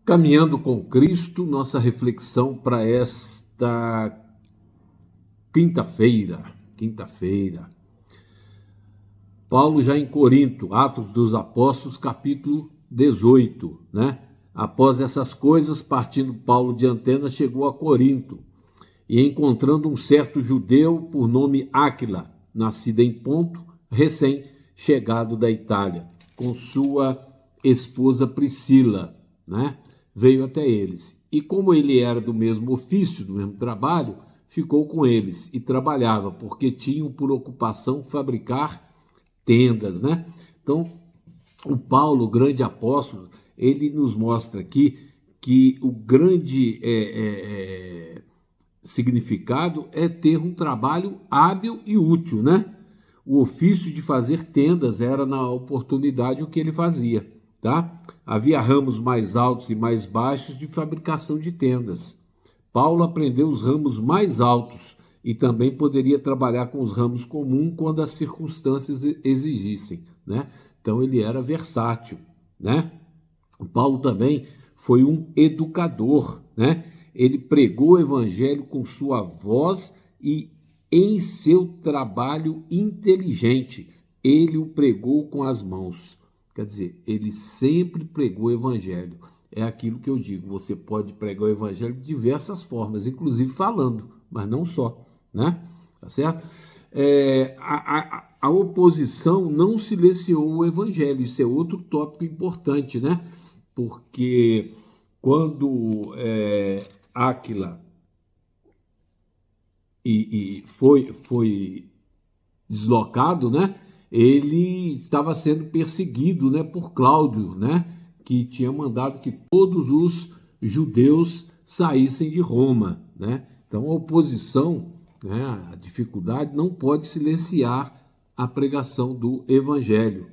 Caminhando com Cristo, nossa reflexão para esta quinta-feira. Paulo já em Corinto, Atos dos Apóstolos, capítulo 18, né? Após essas coisas, partindo Paulo de Atenas, chegou a Corinto e encontrando um certo judeu por nome Áquila, nascido em Ponto, recém-chegado da Itália, com sua esposa Priscila, né? Veio até eles. E como ele era do mesmo ofício, do mesmo trabalho, ficou com eles e trabalhava, porque tinham por ocupação fabricar tendas, né? Então, o Paulo, o grande apóstolo, ele nos mostra aqui que o grande significado é ter um trabalho hábil e útil, né? O ofício de fazer tendas era, na oportunidade, o que ele fazia, tá? Havia ramos mais altos e mais baixos de fabricação de tendas. Paulo aprendeu os ramos mais altos e também poderia trabalhar com os ramos comuns quando as circunstâncias exigissem, né? Então ele era versátil, né? Paulo também foi um educador, né? Ele pregou o evangelho com sua voz e em seu trabalho inteligente. Ele o pregou com as mãos. Quer dizer, ele sempre pregou o evangelho. É aquilo que eu digo, você pode pregar o evangelho de diversas formas, inclusive falando, mas não só, né? Tá certo? A oposição não silenciou o evangelho, isso é outro tópico importante, né? Porque quando Áquila foi deslocado, né? Ele estava sendo perseguido, né, por Cláudio, né, que tinha mandado que todos os judeus saíssem de Roma, né? Então a oposição, né, a dificuldade não pode silenciar a pregação do evangelho.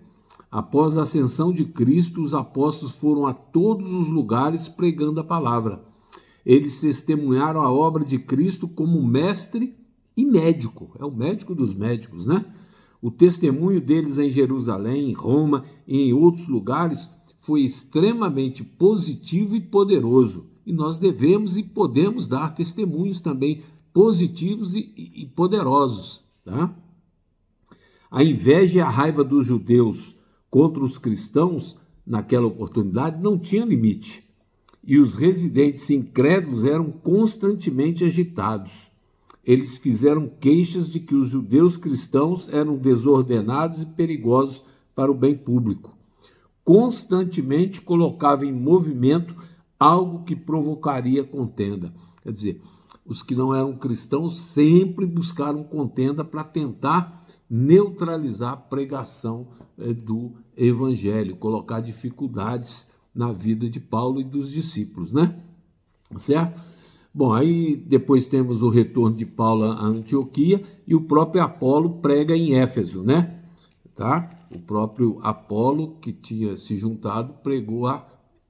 Após a ascensão de Cristo, os apóstolos foram a todos os lugares pregando a palavra. Eles testemunharam a obra de Cristo como mestre e médico. É o médico dos médicos, né? O testemunho deles em Jerusalém, em Roma e em outros lugares foi extremamente positivo e poderoso. E nós devemos e podemos dar testemunhos também positivos e poderosos, tá? A inveja e a raiva dos judeus contra os cristãos naquela oportunidade não tinha limite. E os residentes incrédulos eram constantemente agitados. Eles fizeram queixas de que os judeus cristãos eram desordenados e perigosos para o bem público. Constantemente colocava em movimento algo que provocaria contenda. Quer dizer, os que não eram cristãos sempre buscaram contenda para tentar neutralizar a pregação do evangelho, colocar dificuldades na vida de Paulo e dos discípulos, né? Certo? Bom, aí depois temos o retorno de Paulo a Antioquia e o próprio Apolo prega em Éfeso, né? Tá? O próprio Apolo, que tinha se juntado, pregou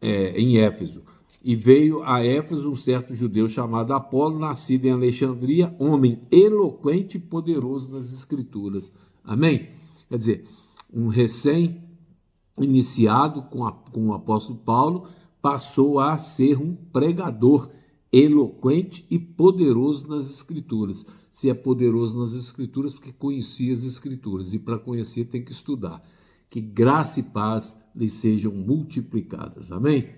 em Éfeso. E veio a Éfeso um certo judeu chamado Apolo, nascido em Alexandria, homem eloquente e poderoso nas Escrituras. Amém? Quer dizer, um recém-iniciado com o apóstolo Paulo, passou a ser um pregador eloquente e poderoso nas Escrituras. Se é poderoso nas Escrituras, porque conhecia as Escrituras. E para conhecer tem que estudar. Que graça e paz lhes sejam multiplicadas. Amém?